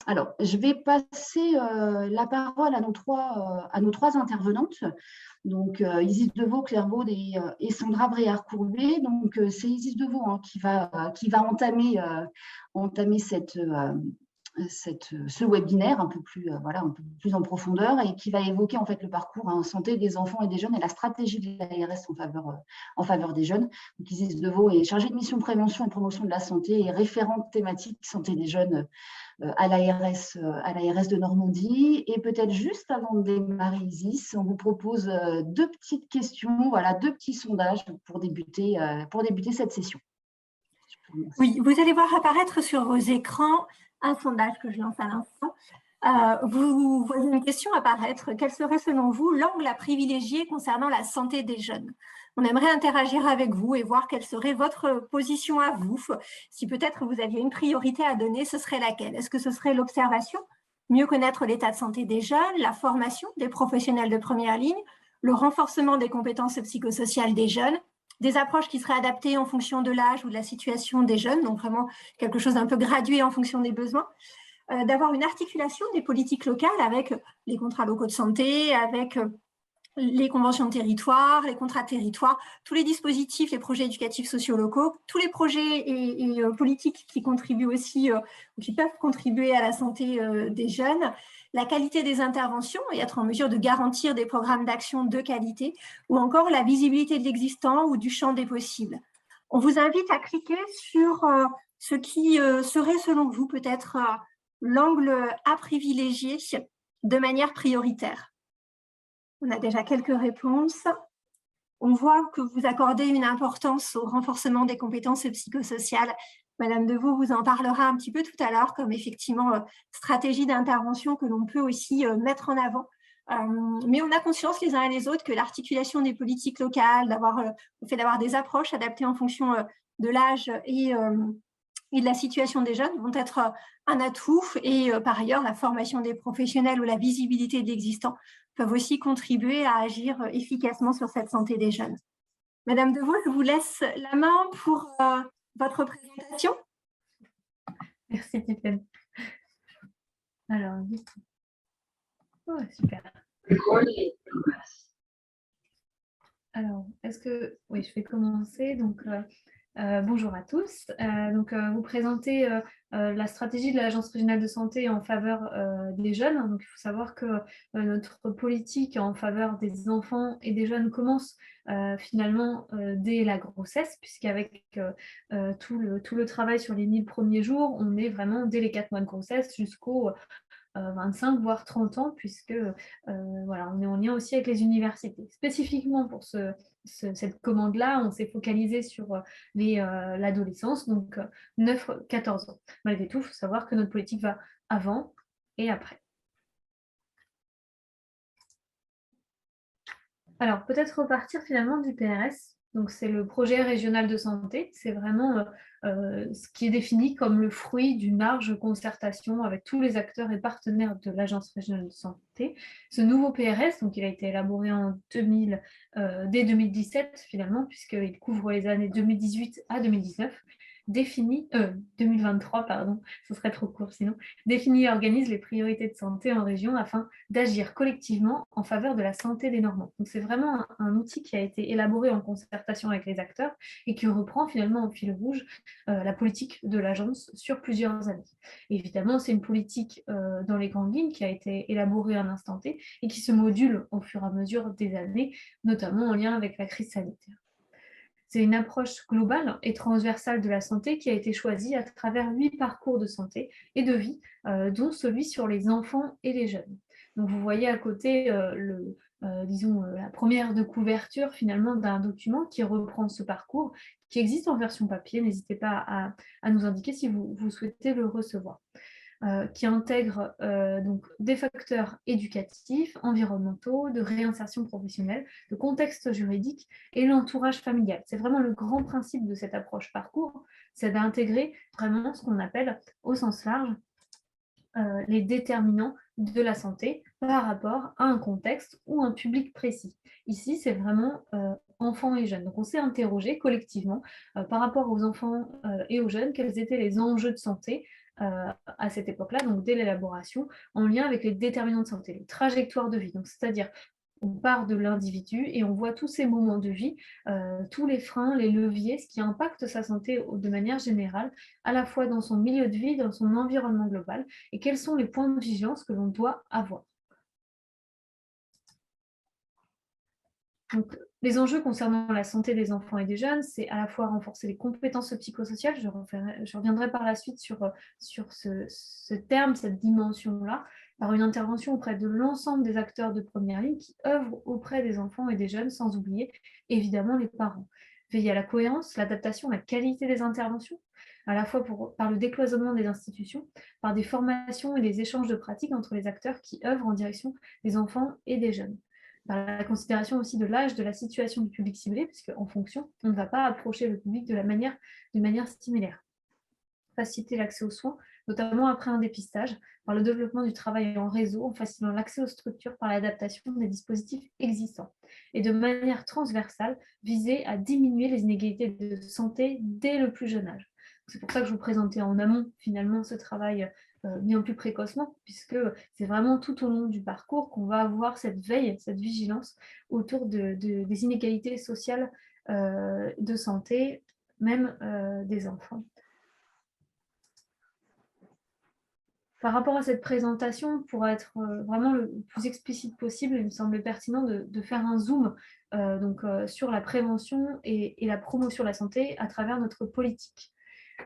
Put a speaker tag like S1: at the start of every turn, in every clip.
S1: Alors, je vais passer la parole à nos trois intervenantes. Donc, Isis Deveau, Claire Baude et Sandra Bréard-Courbet. Donc, c'est Isis Deveau hein, qui va entamer ce webinaire un peu plus, voilà, un peu plus en profondeur et qui va évoquer en fait le parcours en santé des enfants et des jeunes et la stratégie de l'ARS en faveur des jeunes. Donc, Isis Deveau est chargée de mission prévention et promotion de la santé et référente thématique santé des jeunes à l'ARS de Normandie. Et peut-être juste avant de démarrer, Isis, on vous propose deux petites questions, voilà, deux petits sondages pour débuter cette session.
S2: Oui, vous allez voir apparaître sur vos écrans un sondage que je lance à l'instant. Vous voyez une question apparaître. Quel serait selon vous l'angle à privilégier concernant la santé des jeunes? On aimerait interagir avec vous et voir quelle serait votre position à vous. Si peut-être vous aviez une priorité à donner, ce serait laquelle? Est-ce que ce serait l'observation, mieux connaître l'état de santé des jeunes, la formation des professionnels de première ligne, le renforcement des compétences psychosociales des jeunes, des approches qui seraient adaptées en fonction de l'âge ou de la situation des jeunes, donc vraiment quelque chose d'un peu gradué en fonction des besoins, d'avoir une articulation des politiques locales avec les contrats locaux de santé, avec les conventions de territoire, les contrats de territoire, tous les dispositifs, les projets éducatifs sociaux locaux, tous les projets et politiques qui contribuent aussi, ou qui peuvent contribuer à la santé des jeunes, la qualité des interventions et être en mesure de garantir des programmes d'action de qualité, ou encore la visibilité de l'existant ou du champ des possibles. On vous invite à cliquer sur ce qui serait selon vous peut-être l'angle à privilégier de manière prioritaire. On a déjà quelques réponses. On voit que vous accordez une importance au renforcement des compétences psychosociales. Madame Deveau vous en parlera un petit peu tout à l'heure comme effectivement stratégie d'intervention que l'on peut aussi mettre en avant. Mais on a conscience les uns et les autres que l'articulation des politiques locales, le fait d'avoir des approches adaptées en fonction de l'âge et de la situation des jeunes vont être un atout. Et par ailleurs, la formation des professionnels ou la visibilité de l'existant peuvent aussi contribuer à agir efficacement sur cette santé des jeunes. Madame Deveau, je vous laisse la main pour votre présentation.
S3: Merci, Tiffaine. Alors, oh, super. Alors, oui, je vais commencer. Donc, bonjour à tous. Vous présentez la stratégie de l'Agence régionale de santé en faveur des jeunes. Donc, il faut savoir que notre politique en faveur des enfants et des jeunes commence finalement dès la grossesse, puisqu'avec tout le travail sur les 1000 premiers jours, on est vraiment dès les 4 mois de grossesse jusqu'au 25 voire 30 ans, puisque voilà, on est en lien aussi avec les universités. Spécifiquement pour cette commande-là, on s'est focalisé sur l'adolescence, donc 9-14 ans. Malgré tout, il faut savoir que notre politique va avant et après. Alors, peut-être repartir finalement du PRS. Donc, c'est le projet régional de santé. C'est vraiment ce qui est défini comme le fruit d'une large concertation avec tous les acteurs et partenaires de l'Agence régionale de santé. Ce nouveau PRS, donc, il a été élaboré dès 2017 finalement, puisqu'il couvre les années 2018 à 2019. 2023, pardon, ce serait trop court sinon, définit et organise les priorités de santé en région afin d'agir collectivement en faveur de la santé des Normands. Donc c'est vraiment un outil qui a été élaboré en concertation avec les acteurs et qui reprend finalement en fil rouge la politique de l'agence sur plusieurs années. Et évidemment, c'est une politique dans les grandes lignes qui a été élaborée à un instant T et qui se module au fur et à mesure des années, notamment en lien avec la crise sanitaire. C'est une approche globale et transversale de la santé qui a été choisie à travers 8 parcours de santé et de vie, dont celui sur les enfants et les jeunes. Donc vous voyez à côté la première de couverture finalement d'un document qui reprend ce parcours, qui existe en version papier. N'hésitez pas à nous indiquer si vous souhaitez le recevoir. Qui intègre donc des facteurs éducatifs, environnementaux, de réinsertion professionnelle, de contexte juridique et l'entourage familial. C'est vraiment le grand principe de cette approche parcours, c'est d'intégrer vraiment ce qu'on appelle au sens large les déterminants de la santé par rapport à un contexte ou un public précis. Ici, c'est vraiment enfants et jeunes. Donc, on s'est interrogé collectivement par rapport aux enfants et aux jeunes, quels étaient les enjeux de santé à cette époque-là, donc dès l'élaboration, en lien avec les déterminants de santé, les trajectoires de vie. Donc, c'est-à-dire, on part de l'individu et on voit tous ces moments de vie, tous les freins, les leviers, ce qui impacte sa santé de manière générale, à la fois dans son milieu de vie, dans son environnement global, et quels sont les points de vigilance que l'on doit avoir. Donc, les enjeux concernant la santé des enfants et des jeunes, c'est à la fois renforcer les compétences psychosociales, je reviendrai par la suite sur ce terme, cette dimension-là, par une intervention auprès de l'ensemble des acteurs de première ligne qui œuvrent auprès des enfants et des jeunes, sans oublier évidemment les parents. Veiller à la cohérence, l'adaptation, la qualité des interventions, à la fois par le décloisonnement des institutions, par des formations et des échanges de pratiques entre les acteurs qui œuvrent en direction des enfants et des jeunes. Par la considération aussi de l'âge, de la situation du public ciblé, puisqu'en fonction, on ne va pas approcher le public de manière similaire. Faciliter l'accès aux soins, notamment après un dépistage, par le développement du travail en réseau, en facilitant l'accès aux structures par l'adaptation des dispositifs existants. Et de manière transversale, viser à diminuer les inégalités de santé dès le plus jeune âge. C'est pour ça que je vous présentais en amont, finalement, ce travail bien plus précocement, puisque c'est vraiment tout au long du parcours qu'on va avoir cette veille, cette vigilance autour des inégalités sociales de santé, même des enfants. Par rapport à cette présentation, pour être vraiment le plus explicite possible, il me semblait pertinent de faire un zoom sur la prévention et la promotion de la santé à travers notre politique.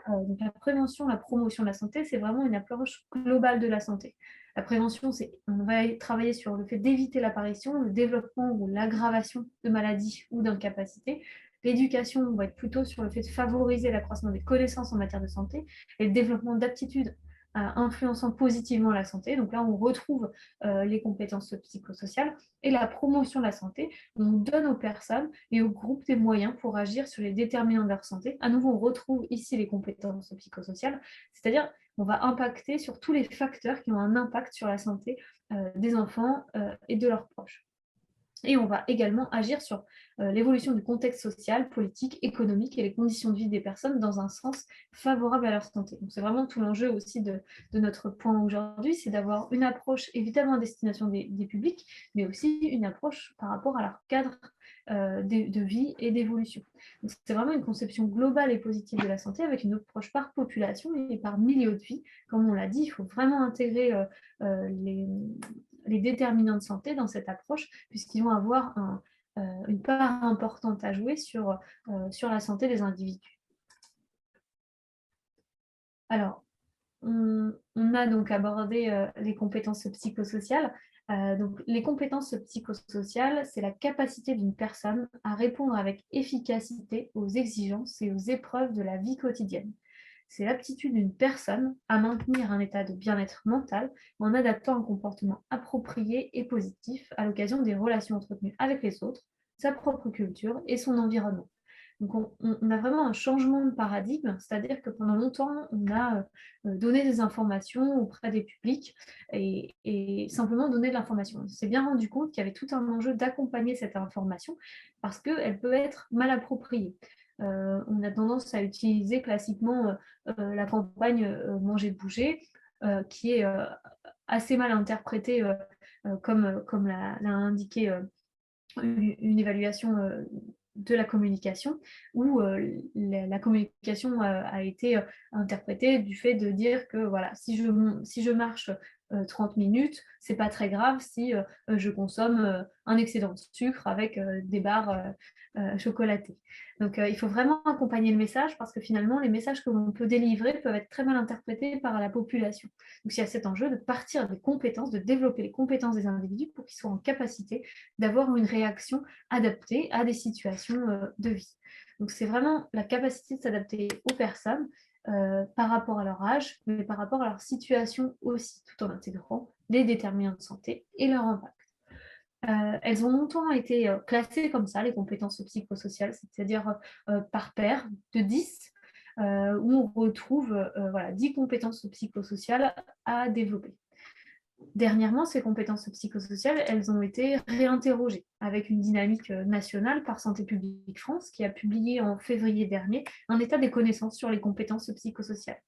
S3: Donc la prévention, la promotion de la santé, c'est vraiment une approche globale de la santé. La prévention, on va travailler sur le fait d'éviter l'apparition, le développement ou l'aggravation de maladies ou d'incapacités. L'éducation, on va être plutôt sur le fait de favoriser l'accroissement des connaissances en matière de santé et le développement d'aptitudes influençant positivement la santé. Donc là, on retrouve les compétences psychosociales et la promotion de la santé. On donne aux personnes et aux groupes des moyens pour agir sur les déterminants de leur santé. À nouveau, on retrouve ici les compétences psychosociales, c'est-à-dire on va impacter sur tous les facteurs qui ont un impact sur la santé des enfants et de leurs proches. Et on va également agir sur l'évolution du contexte social, politique, économique et les conditions de vie des personnes dans un sens favorable à leur santé. Donc c'est vraiment tout l'enjeu aussi de notre point aujourd'hui, c'est d'avoir une approche évidemment à destination des publics, mais aussi une approche par rapport à leur cadre de vie et d'évolution. Donc c'est vraiment une conception globale et positive de la santé avec une approche par population et par milieu de vie. Comme on l'a dit, il faut vraiment intégrer les déterminants de santé dans cette approche, puisqu'ils vont avoir une part importante à jouer sur la santé des individus. Alors, on a donc abordé les compétences psychosociales. Donc, les compétences psychosociales, c'est la capacité d'une personne à répondre avec efficacité aux exigences et aux épreuves de la vie quotidienne. C'est l'aptitude d'une personne à maintenir un état de bien-être mental en adaptant un comportement approprié et positif à l'occasion des relations entretenues avec les autres, sa propre culture et son environnement. Donc on a vraiment un changement de paradigme, c'est-à-dire que pendant longtemps, on a donné des informations auprès des publics et simplement donné de l'information. On s'est bien rendu compte qu'il y avait tout un enjeu d'accompagner cette information parce qu'elle peut être mal appropriée. On a tendance à utiliser classiquement la campagne Manger, bouger, qui est assez mal interprétée comme l'a indiqué une évaluation de la communication, où la communication a été interprétée du fait de dire que voilà, si je marche 30 minutes, c'est pas très grave si je consomme un excédent de sucre avec des barres chocolatées. Donc il faut vraiment accompagner le message parce que finalement les messages que l'on peut délivrer peuvent être très mal interprétés par la population. Donc il y a cet enjeu de partir des compétences, de développer les compétences des individus pour qu'ils soient en capacité d'avoir une réaction adaptée à des situations de vie. Donc c'est vraiment la capacité de s'adapter aux personnes par rapport à leur âge, mais par rapport à leur situation aussi, tout en intégrant les déterminants de santé et leur impact. Elles ont longtemps été classées comme ça, les compétences psychosociales, c'est-à-dire par paire de 10, où on retrouve 10 compétences psychosociales à développer. Dernièrement, ces compétences psychosociales, elles ont été réinterrogées avec une dynamique nationale par Santé publique France qui a publié en février dernier un état des connaissances sur les compétences psychosociales.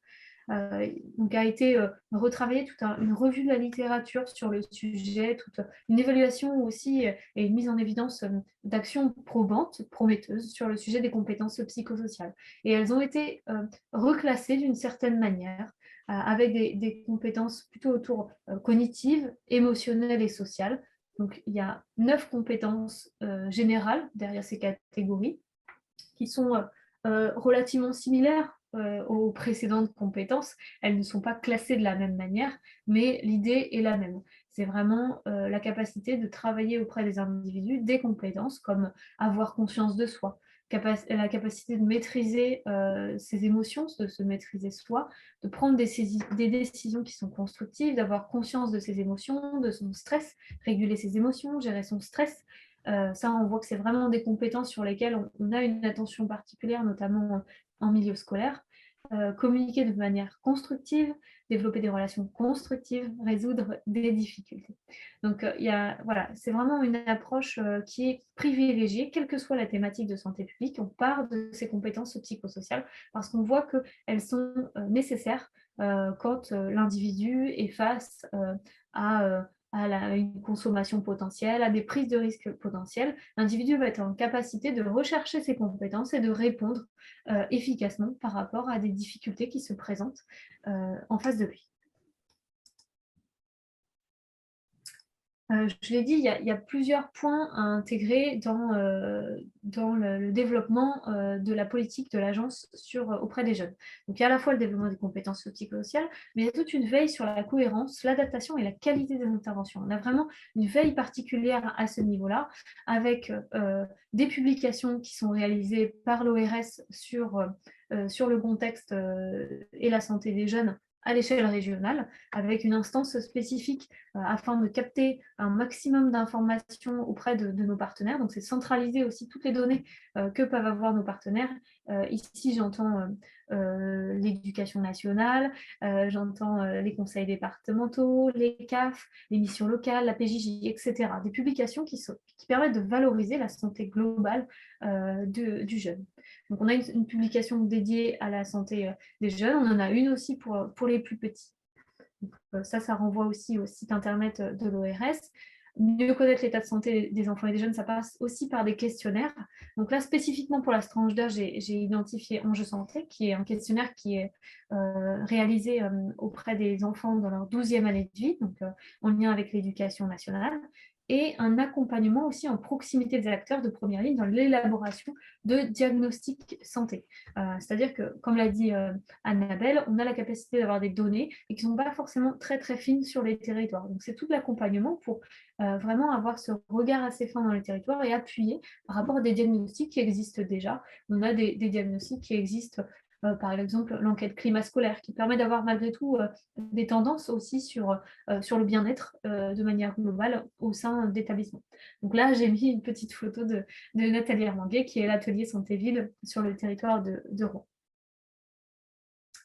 S3: Donc a été retravaillée toute une revue de la littérature sur le sujet, toute une évaluation aussi et une mise en évidence d'actions probantes, prometteuses sur le sujet des compétences psychosociales. Et elles ont été reclassées d'une certaine manière, avec des compétences plutôt autour cognitives, émotionnelles et sociales. Donc il y a 9 compétences générales derrière ces catégories qui sont relativement similaires aux précédentes compétences. Elles ne sont pas classées de la même manière, mais l'idée est la même. C'est vraiment la capacité de travailler auprès des individus des compétences comme avoir conscience de soi, la capacité de maîtriser ses émotions, de se maîtriser soi, de prendre des décisions qui sont constructives, d'avoir conscience de ses émotions, de son stress, réguler ses émotions, gérer son stress. Ça, on voit que c'est vraiment des compétences sur lesquelles on a une attention particulière, notamment en milieu scolaire. Communiquer de manière constructive, développer des relations constructives, résoudre des difficultés. Donc, voilà, c'est vraiment une approche qui est privilégiée, quelle que soit la thématique de santé publique. On part de ces compétences psychosociales parce qu'on voit qu'elles sont nécessaires quand l'individu est face à une consommation potentielle, à des prises de risques potentielles. L'individu va être en capacité de rechercher ses compétences et de répondre efficacement par rapport à des difficultés qui se présentent en face de lui. Je l'ai dit, il y a plusieurs points à intégrer dans le développement de la politique de l'agence auprès des jeunes. Donc, il y a à la fois le développement des compétences psychosociales, mais il y a toute une veille sur la cohérence, l'adaptation et la qualité des interventions. On a vraiment une veille particulière à ce niveau-là, avec des publications qui sont réalisées par l'ORS sur le contexte et la santé des jeunes à l'échelle régionale, avec une instance spécifique afin de capter un maximum d'informations auprès de nos partenaires. Donc, c'est centraliser aussi toutes les données que peuvent avoir nos partenaires. Ici, j'entends l'éducation nationale, j'entends les conseils départementaux, les CAF, les missions locales, la PJJ, etc. Des publications qui permettent de valoriser la santé globale du jeune. Donc, on a une publication dédiée à la santé des jeunes. On en a une aussi pour les plus petits. Donc, ça renvoie aussi au site internet de l'ORS. Mieux connaître l'état de santé des enfants et des jeunes, ça passe aussi par des questionnaires. Donc là, spécifiquement pour la tranche d'âge, j'ai identifié Enjeux Santé, qui est un questionnaire qui est réalisé auprès des enfants dans leur 12e année de vie, donc en lien avec l'éducation nationale, et un accompagnement aussi en proximité des acteurs de première ligne dans l'élaboration de diagnostics santé. C'est-à-dire que, comme l'a dit Annabelle, on a la capacité d'avoir des données et qui ne sont pas forcément très très fines sur les territoires. Donc c'est tout l'accompagnement pour vraiment avoir ce regard assez fin dans les territoires et appuyer par rapport à des diagnostics qui existent déjà. On a des diagnostics qui existent, par exemple l'enquête climat scolaire, qui permet d'avoir malgré tout des tendances aussi sur le bien-être de manière globale au sein d'établissements. Donc là, j'ai mis une petite photo de Nathalie Armanguet, qui est l'atelier Santé-Ville sur le territoire de Rouen.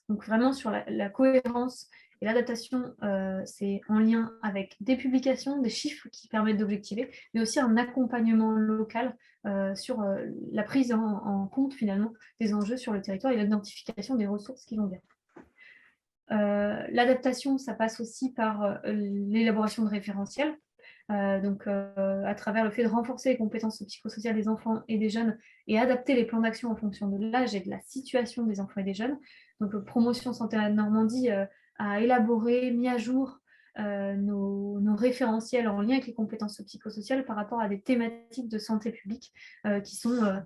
S3: Donc vraiment sur la cohérence et l'adaptation, c'est en lien avec des publications, des chiffres qui permettent d'objectiver, mais aussi un accompagnement local sur la prise en compte finalement des enjeux sur le territoire et l'identification des ressources qui vont bien. L'adaptation, ça passe aussi par l'élaboration de référentiels. Donc, à travers le fait de renforcer les compétences psychosociales des enfants et des jeunes et adapter les plans d'action en fonction de l'âge et de la situation des enfants et des jeunes. Donc, Promotion Santé Normandie a élaboré, mis à jour nos référentiels en lien avec les compétences psychosociales par rapport à des thématiques de santé publique qui sont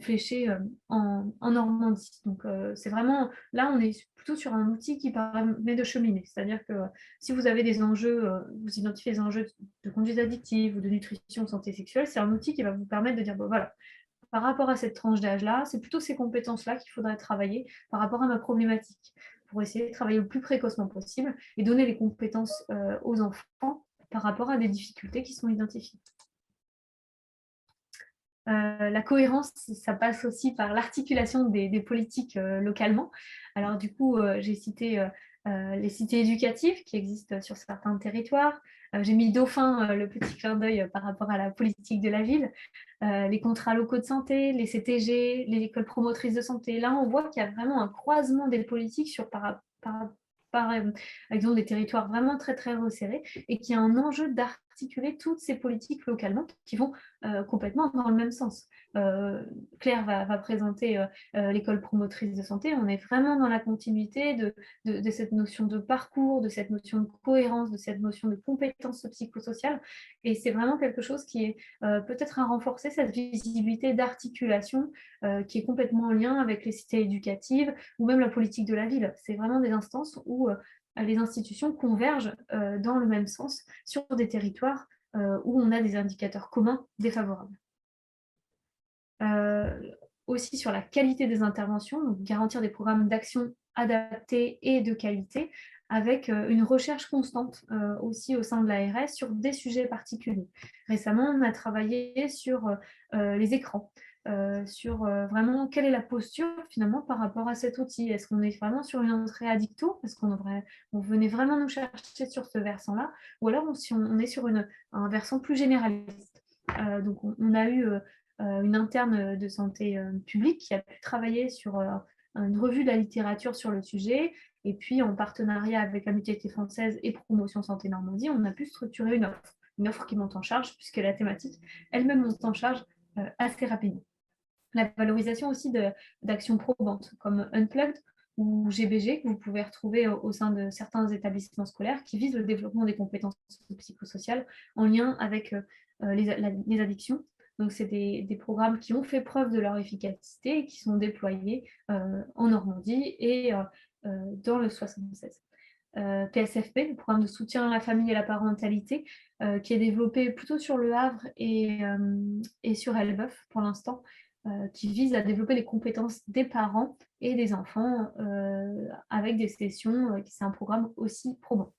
S3: fléchées en Normandie. Donc, c'est vraiment, là, on est plutôt sur un outil qui permet de cheminer. C'est-à-dire que si vous avez des enjeux, vous identifiez des enjeux de conduite addictive ou de nutrition, santé sexuelle, c'est un outil qui va vous permettre de dire, bon, voilà, par rapport à cette tranche d'âge-là, c'est plutôt ces compétences-là qu'il faudrait travailler par rapport à ma problématique, pour essayer de travailler le plus précocement possible et donner les compétences aux enfants par rapport à des difficultés qui sont identifiées. La cohérence, ça passe aussi par l'articulation des politiques localement. Alors du coup, j'ai cité les cités éducatives qui existent sur certains territoires. J'ai mis Dauphin, le petit clin d'œil par rapport à la politique de la ville. Les contrats locaux de santé, les CTG, les écoles promotrices de santé. Là, on voit qu'il y a vraiment un croisement des politiques par exemple des territoires vraiment très très resserrés et qui a un enjeu d'articuler toutes ces politiques localement qui vont complètement dans le même sens. Claire va présenter l'école promotrice de santé. On est vraiment dans la continuité de cette notion de parcours, de cette notion de cohérence, de cette notion de compétence psychosociale, et c'est vraiment quelque chose qui est peut-être à renforcer, cette visibilité d'articulation qui est complètement en lien avec les cités éducatives ou même la politique de la ville. C'est vraiment des instances où les institutions convergent dans le même sens sur des territoires où on a des indicateurs communs défavorables. Aussi sur la qualité des interventions, donc garantir des programmes d'action adaptés et de qualité, avec une recherche constante aussi au sein de l'ARS sur des sujets particuliers. Récemment, on a travaillé sur les écrans, sur vraiment quelle est la posture finalement par rapport à cet outil. Est-ce qu'on est vraiment sur une entrée addicto? Est-ce qu'on venait vraiment nous chercher sur ce versant-là? Ou alors si on est sur un versant plus généraliste. Donc on a eu une interne de santé publique qui a pu travailler sur une revue de la littérature sur le sujet, et puis en partenariat avec la Mutualité française et Promotion Santé Normandie, on a pu structurer une offre qui monte en charge, puisque la thématique elle-même monte en charge assez rapidement. La valorisation aussi d'actions probantes comme Unplugged ou GBG, que vous pouvez retrouver au sein de certains établissements scolaires, qui visent le développement des compétences psychosociales en lien avec les addictions. Donc, c'est des programmes qui ont fait preuve de leur efficacité et qui sont déployés en Normandie et dans le 76. PSFP, le programme de soutien à la famille et la parentalité, qui est développé plutôt sur Le Havre et sur Elbeuf pour l'instant, qui vise à développer les compétences des parents et des enfants avec des sessions, c'est un programme aussi probant.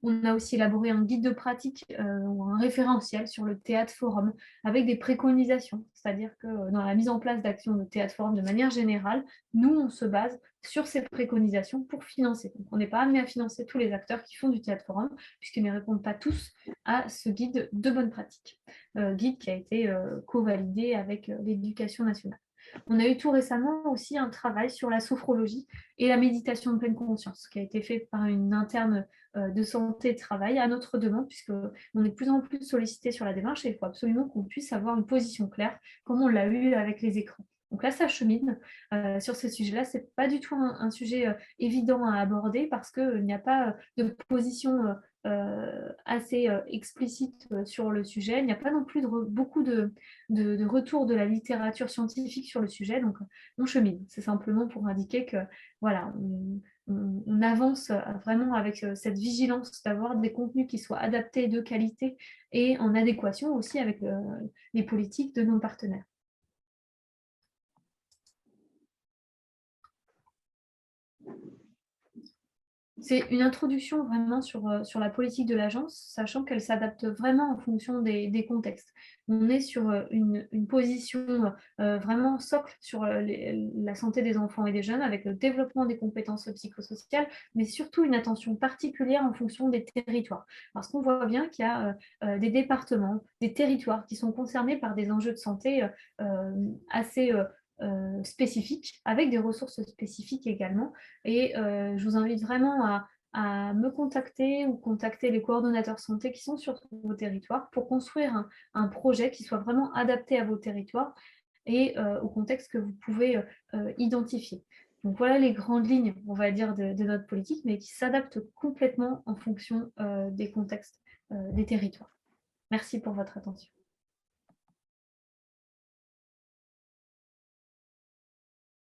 S3: On a aussi élaboré un guide de pratique ou un référentiel sur le théâtre forum avec des préconisations, c'est-à-dire que dans la mise en place d'actions de théâtre forum de manière générale, nous, on se base sur ces préconisations pour financer. Donc, on n'est pas amené à financer tous les acteurs qui font du théâtre forum, puisqu'ils ne répondent pas tous à ce guide de bonne pratique, guide qui a été co-validé avec l'éducation nationale. On a eu tout récemment aussi un travail sur la sophrologie et la méditation de pleine conscience, qui a été fait par une interne de santé et de travail à notre demande, puisqu'on est de plus en plus sollicité sur la démarche et il faut absolument qu'on puisse avoir une position claire, comme on l'a eu avec les écrans. Donc là, ça chemine sur ce sujet-là. Ce n'est pas du tout un sujet évident à aborder parce qu'il n'y a pas de position assez explicite sur le sujet. Il n'y a pas non plus beaucoup de retour de la littérature scientifique sur le sujet. Donc, on chemine. C'est simplement pour indiquer que voilà, on avance vraiment avec cette vigilance d'avoir des contenus qui soient adaptés, de qualité et en adéquation aussi avec les politiques de nos partenaires. C'est une introduction vraiment sur la politique de l'agence, sachant qu'elle s'adapte vraiment en fonction des contextes. On est sur une position vraiment socle sur la santé des enfants et des jeunes, avec le développement des compétences psychosociales, mais surtout une attention particulière en fonction des territoires. Parce qu'on voit bien qu'il y a des départements, des territoires qui sont concernés par des enjeux de santé assez spécifiques, avec des ressources spécifiques également. Et je vous invite vraiment à me contacter ou contacter les coordonnateurs santé qui sont sur vos territoires pour construire un projet qui soit vraiment adapté à vos territoires et au contexte que vous pouvez identifier. Donc voilà les grandes lignes, on va dire, de notre politique, mais qui s'adaptent complètement en fonction des contextes des territoires. Merci pour votre attention.